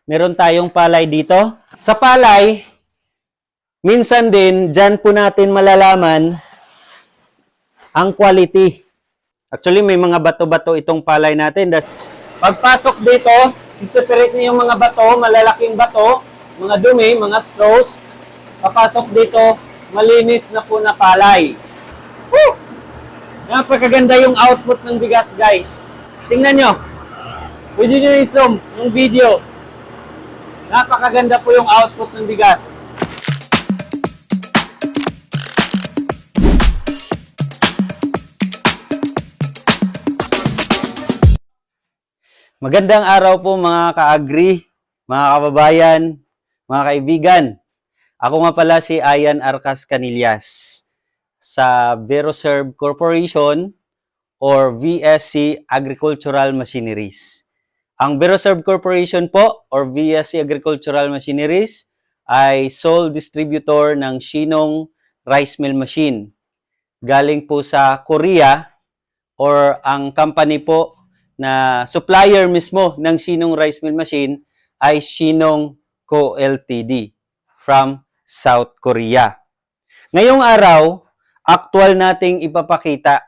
meron tayong palay dito. Sa palay, minsan din, dyan po natin malalaman ang quality. Actually, may mga bato-bato itong palay natin. Pagpasok dito, siseparate niyo yung mga bato, malalaking bato, mga dumi, mga straws. Papasok dito, malinis na po na palay. Woo! Napakaganda yung output ng bigas, guys. Tingnan nyo. Pwede nyo i-zoom yung video. Napakaganda po yung output ng bigas. Magandang araw po mga ka-agri, mga kababayan, mga kaibigan. Ako nga pala si Ian Arcas Canillas sa Veroserve Corporation or VSC Agricultural Machineries. Ang Veroserve Corporation po or VSC Agricultural Machineries ay sole distributor ng Shinong Rice Mill Machine. Galing po sa Korea or ang company po na supplier mismo ng Shinong Rice Mill Machine ay Shinong Co. Ltd. from South Korea. Ngayong araw, aktual nating ipapakita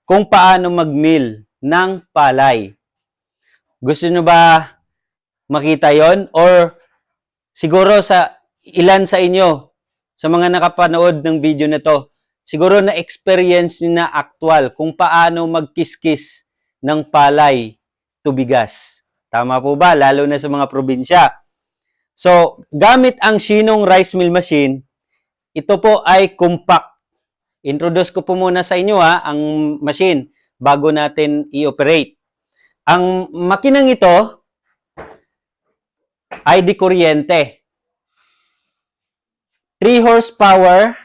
kung paano mag-mill ng palay. Gusto nyo ba makita yon? Or siguro sa ilan sa inyo, sa mga nakapanood ng video na to, siguro na-experience nyo na aktual kung paano magkiskis ng palay to bigas. Tama po ba? Lalo na sa mga probinsya. So, gamit ang Shinong Rice Mill Machine, ito po ay compact. Introduce ko po muna sa inyo ang machine bago natin i-operate. Ang makinang ito ay di kuryente. 3 horsepower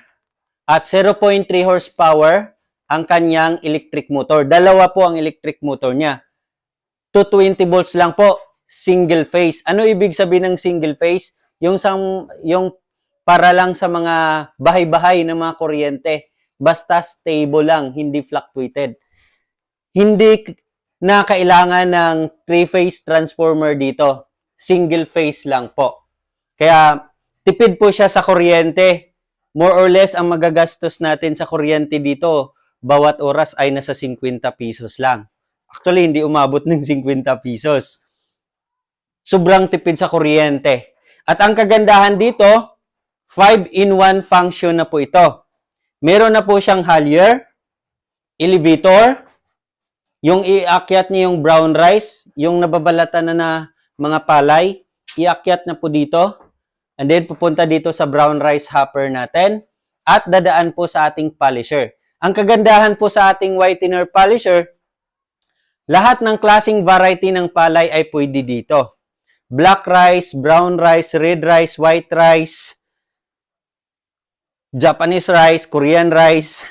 at 0.3 horsepower ang kanyang electric motor. Dalawa po ang electric motor niya. 220 volts lang po, single phase. Ano ibig sabihin ng single phase? Yung para lang sa mga bahay-bahay ng mga kuryente. Basta stable lang, hindi fluctuated. Hindi na kailangan ng 3-phase transformer dito. Single phase lang po. Kaya tipid po siya sa kuryente. More or less, ang magagastos natin sa kuryente dito, bawat oras ay nasa 50 pesos lang. Actually, hindi umabot ng 50 pesos. Sobrang tipid sa kuryente. At ang kagandahan dito, 5-in-1 function na po ito. Meron na po siyang haulier, elevator, yung iakyat niya yung brown rice, yung nababalatan na mga palay, iakyat na po dito. And then pupunta dito sa brown rice hopper natin at dadaan po sa ating polisher. Ang kagandahan po sa ating whitener polisher, lahat ng klaseng variety ng palay ay pwede dito. Black rice, brown rice, red rice, white rice, Japanese rice, Korean rice,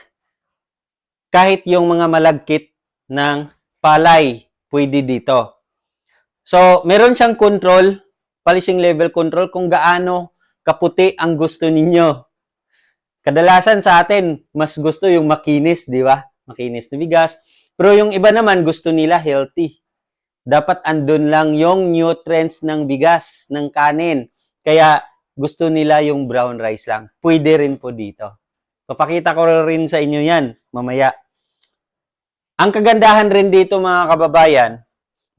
kahit yung mga malagkit ng palay, pwede dito. So, meron siyang control, polishing level control, kung gaano kaputi ang gusto ninyo. Kadalasan sa atin, mas gusto yung makinis, di ba? Makinis na bigas. Pero yung iba naman, gusto nila healthy. Dapat andun lang yung nutrients ng bigas, ng kanin. Kaya gusto nila yung brown rice lang. Pwede rin po dito. Papakita ko rin sa inyo yan mamaya. Ang kagandahan rin dito mga kababayan,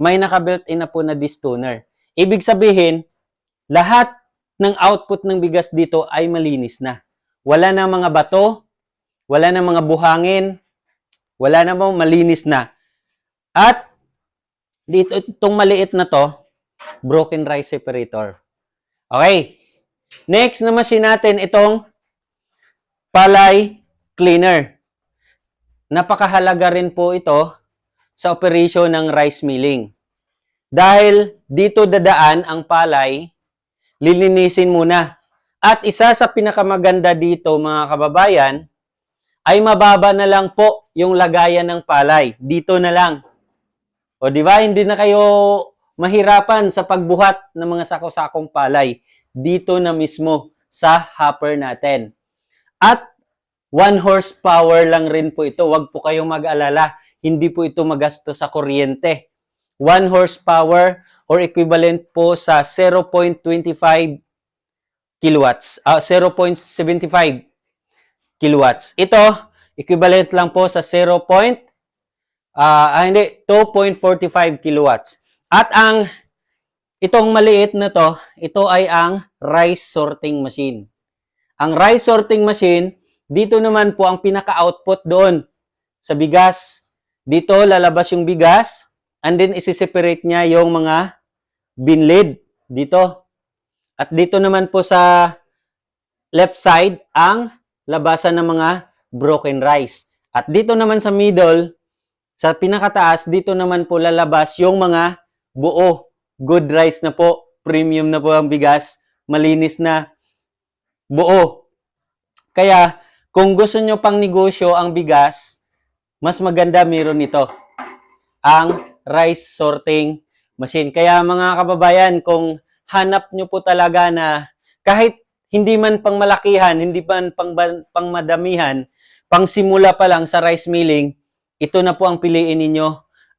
may naka-built-in na po na distoner. Ibig sabihin, lahat ng output ng bigas dito ay malinis na. Wala na mga bato, wala na mga buhangin, wala na malinis na. At dito, itong maliit na to, broken rice separator. Okay. Next na machine natin, itong palay cleaner. Napakahalaga rin po ito sa operation ng rice milling. Dahil dito dadaan ang palay, lilinisin muna. At isa sa pinakamaganda dito mga kababayan, ay mababa na lang po yung lagayan ng palay. Dito na lang. O di ba, hindi na kayo mahirapan sa pagbuhat ng mga sako-sakong palay. Dito na mismo sa hopper natin. At 1 horsepower lang rin po ito. Huwag po kayong mag-alala. Hindi po ito magasto sa kuryente. 1 horsepower, or equivalent po sa 0.25 kilowatts, 0.75 kilowatts. Ito, equivalent lang po sa 2.45 kilowatts. At itong maliit na to, ito ay ang rice sorting machine. Ang rice sorting machine, dito naman po ang pinaka-output doon sa bigas. Dito lalabas yung bigas, and then isi-separate niya yung mga binlid dito. At dito naman po sa left side ang labasan ng mga broken rice. At dito naman sa middle, sa pinakataas, dito naman po lalabas yung mga buo, good rice na po, premium na po ang bigas, malinis na buo. Kaya, kung gusto nyo pang negosyo ang bigas, mas maganda meron ito, ang rice sorting machine. Kaya mga kababayan, kung hanap nyo po talaga na kahit hindi man pang malakihan, hindi man pang madamihan, pang simula pa lang sa rice milling, ito na po ang piliin ninyo,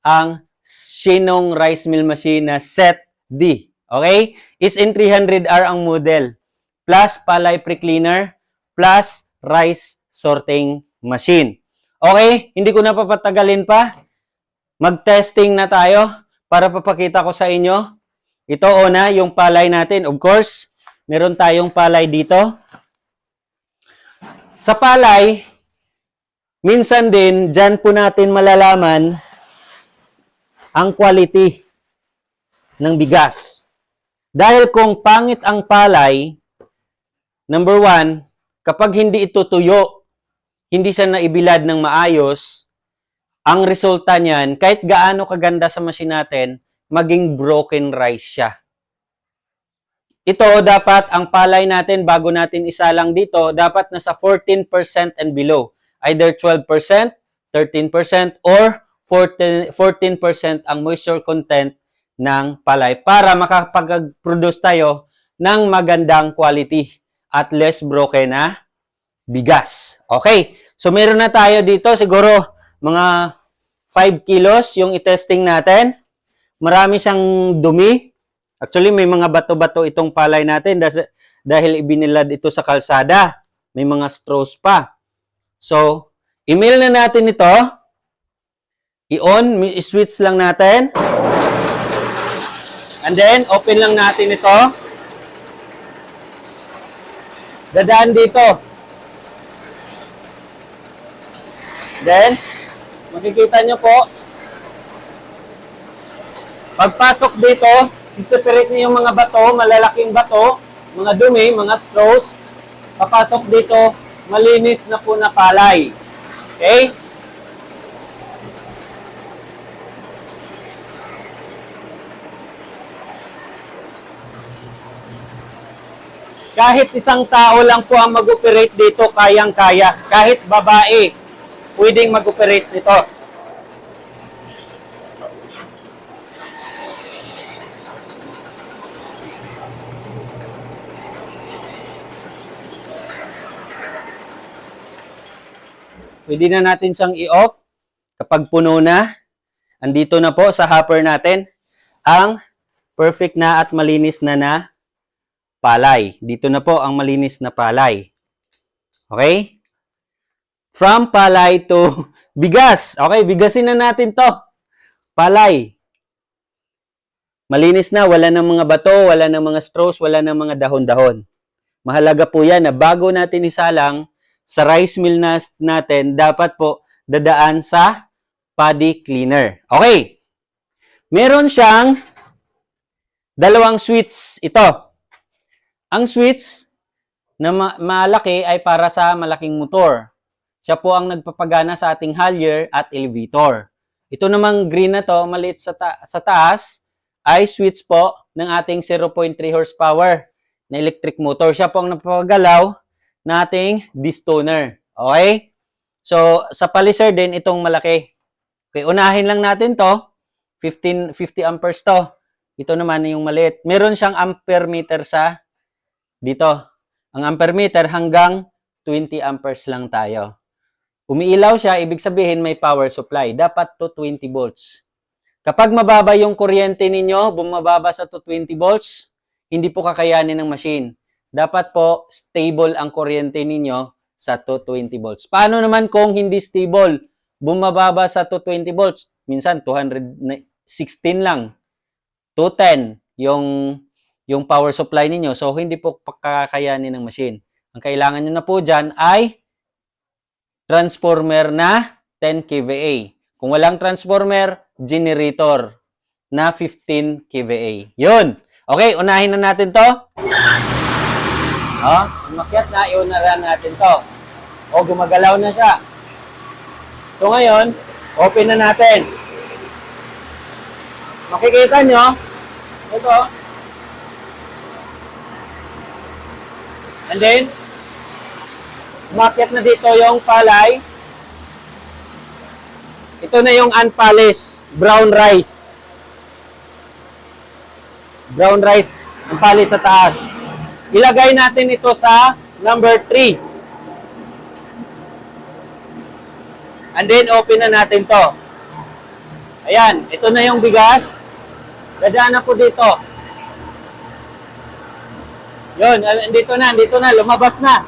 ang Shinong Rice Mill Machine na Set D. Okay? SN300R ang model. Plus palay pre-cleaner, plus rice sorting machine. Okay? Hindi ko na papatagalin pa. Mag-testing na tayo para papakita ko sa inyo. Ito una, yung palay natin. Of course, meron tayong palay dito. Sa palay, minsan din, dyan po natin malalaman ang quality ng bigas. Dahil kung pangit ang palay, number one, kapag hindi ito tuyo, hindi siya naibilad ng maayos, ang resulta niyan, kahit gaano kaganda sa machine natin, maging broken rice siya. Ito, dapat ang palay natin, bago natin isalang dito, dapat nasa 14% and below. Either 12%, 13%, or 14% ang moisture content ng palay para makapag-produce tayo ng magandang quality at less broken na bigas. Okay, so meron na tayo dito siguro mga 5 kilos yung i-testing natin. Marami siyang dumi. Actually, may mga bato-bato itong palay natin dahil ibinilad ito sa kalsada. May mga straws pa. So, i-mill na natin ito. I-on, i-switch lang natin. And then, open lang natin ito. Dadaan dito. Then, makikita nyo po, pagpasok dito, siseparate niyo yung mga bato, malalaking bato, mga dumi, mga straws. Papasok dito, malinis na po na palay. Okay? Kahit isang tao lang po ang mag-operate dito, kayang-kaya. Kahit babae, pwedeng mag-operate dito. Pwede na natin siyang i-off kapag puno na. Andito na po sa hopper natin ang perfect na at malinis na palay. Dito na po ang malinis na palay. Okay? From palay to bigas. Okay, bigasin na natin to. Palay. Malinis na, wala ng mga bato, wala ng mga straws, wala ng mga dahon-dahon. Mahalaga po yan na bago natin isalang sa rice mill natin, dapat po dadaan sa paddy cleaner. Okay. Meron siyang dalawang switch ito. Ang switch na malaki ay para sa malaking motor. Siya po ang nagpapagana sa ating halyar at elevator. Ito namang green na to, maliit sa taas, ay switch po ng ating 0.3 horsepower na electric motor. Siya po ang nagpapagalaw ng ating distoner. Okay? So, sa paliser din, itong malaki. Okay, unahin lang natin to. 50 amperes to. Ito naman yung maliit. Meron siyang ampere meter sa dito. Ang ampere meter hanggang 20 amperes lang tayo. Umiilaw siya, ibig sabihin may power supply. Dapat to 20 volts. Kapag mababa yung kuryente ninyo, bumababa sa 220 volts, hindi po kakayanin ng machine. Dapat po stable ang kuryente ninyo sa 220 volts. Paano naman kung hindi stable? Bumababa sa 220 volts, minsan 216 lang, 210 yung power supply ninyo. So, hindi po kakayanin ng machine. Ang kailangan nyo na po dyan ay transformer na 10 kVA. Kung walang transformer, generator na 15 kVA. Yun. Okay, unahin na natin to. Umakyat na, iunaran natin to. Gumagalaw na siya. So ngayon, open na natin. Makikita nyo, ito. And then, umakyat na dito yung palay. Ito na yung unpolished brown rice. Brown rice, unpolished sa taas. Ilagay natin ito sa number 3. And then, open na natin to. Ayan, ito na yung bigas. Dadaan na po dito. Yun, andito na, lumabas na.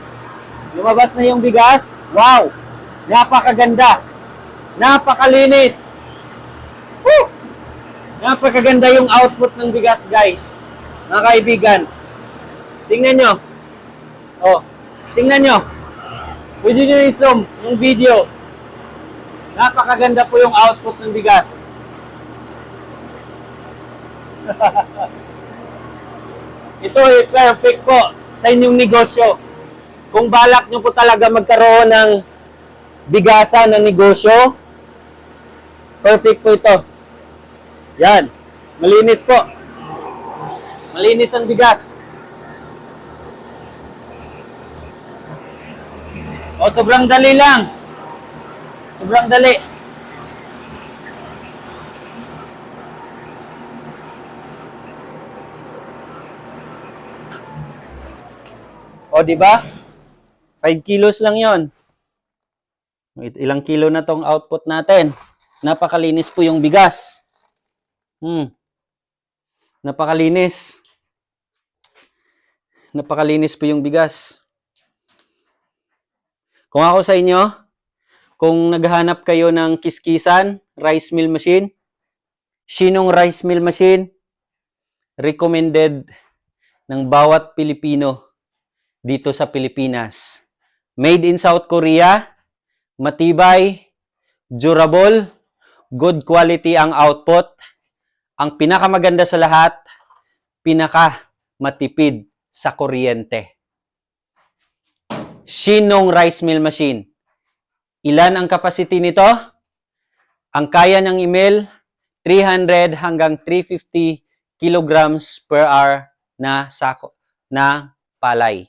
Lumabas na yung bigas. Wow! Napakaganda. Napakalinis. Woo! Napakaganda yung output ng bigas, guys. Mga kaibigan. Tingnan nyo. Tingnan nyo. Pwede nyo i-zoom yung video. Napakaganda po yung output ng bigas. Ito ay perfect po sa inyong negosyo. Kung balak nyo po talaga magkaroon ng bigasan ng negosyo, perfect po ito. Yan. Malinis po. Malinis ang bigas. Sobrang dali lang. Sobrang dali. Di ba? 5 kilos lang yon. Ilang kilo na tong output natin. Napakalinis po yung bigas. Napakalinis. Napakalinis po yung bigas. Kung ako sa inyo, kung naghahanap kayo ng kiskisan, rice mill machine, Shinong rice mill machine, recommended ng bawat Pilipino dito sa Pilipinas. Made in South Korea, matibay, durable, good quality ang output. Ang pinakamaganda sa lahat, pinakamatipid sa kuryente. Shinong rice mill machine. Ilan ang capacity nito? Ang kaya ng email, 300 hanggang 350 kilograms per hour na sako na palay.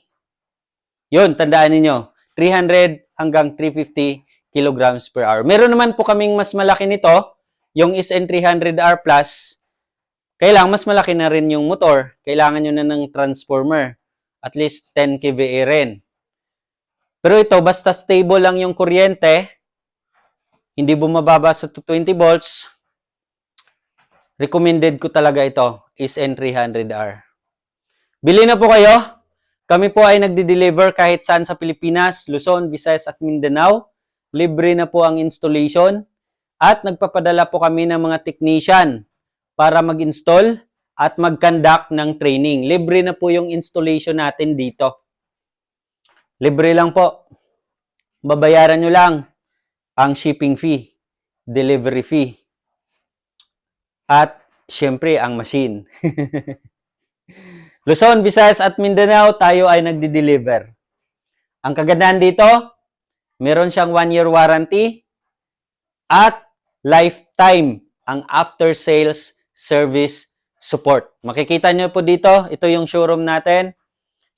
Yun, tandaan ninyo. 300 hanggang 350 kilograms per hour. Meron naman po kaming mas malaki nito, yung SN300R Plus. Kailangan mas malaki na rin yung motor. Kailangan nyo na ng transformer. At least 10 kVA rin. Pero ito, basta stable lang yung kuryente, hindi bumababa sa 220 volts, recommended ko talaga ito, SN300R. Bili na po kayo. Kami po ay nagdi-deliver kahit saan sa Pilipinas, Luzon, Visayas at Mindanao. Libre na po ang installation. At nagpapadala po kami ng mga technician para mag-install at mag-conduct ng training. Libre na po yung installation natin dito. Libre lang po. Babayaran nyo lang ang shipping fee, delivery fee, at syempre ang machine. Luzon, Visayas at Mindanao, tayo ay nagdi-deliver. Ang kagandahan dito, meron siyang 1-year warranty at lifetime ang after-sales service support. Makikita nyo po dito, ito yung showroom natin.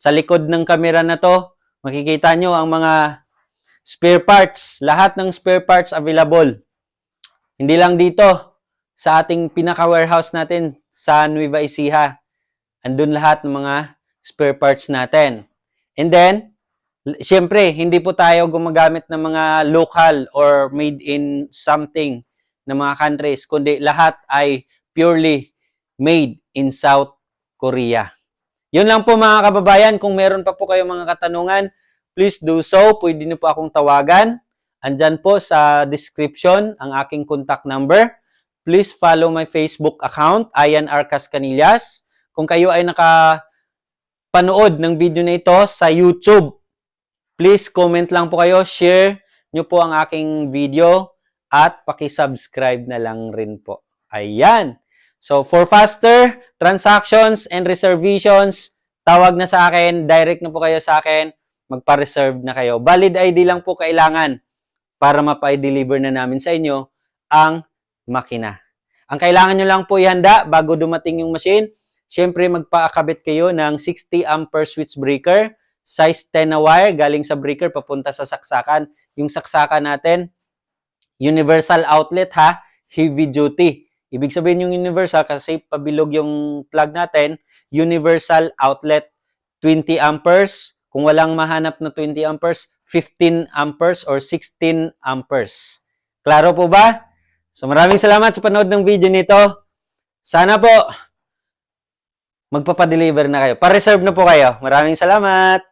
Sa likod ng camera na to, makikita nyo ang mga spare parts. Lahat ng spare parts available. Hindi lang dito, sa ating pinaka-warehouse natin sa Nueva Ecija. Andun lahat ng mga spare parts natin. And then, syempre, hindi po tayo gumagamit ng mga local or made in something. na mga countries, kundi lahat ay purely made in South Korea. Yun lang po mga kababayan. Kung meron pa po kayong mga katanungan, please do so. Pwede niyo po akong tawagan. Andyan po sa description ang aking contact number. Please follow my Facebook account, Ian R. Cascanillas. Kung kayo ay nakapanood ng video na ito sa YouTube, please comment lang po kayo, share nyo po ang aking video at paki-subscribe na lang rin po. Ayan. So, for faster transactions and reservations, tawag na sa akin, direct na po kayo sa akin, magpa-reserve na kayo. Valid ID lang po kailangan para mapa-deliver na namin sa inyo ang makina. Ang kailangan nyo lang po ihanda bago dumating yung machine, syempre magpaakabit kayo ng 60 ampere switch breaker, size 10 na wire galing sa breaker papunta sa saksakan. Yung saksakan natin, universal outlet ha, heavy duty. Ibig sabihin yung universal kasi pabilog yung plug natin, universal outlet 20 amperes. Kung walang mahanap na 20 amperes, 15 amperes or 16 amperes. Klaro po ba? So maraming salamat sa panood ng video nito. Sana po magpapa-deliver na kayo. Pa-reserve na po kayo. Maraming salamat.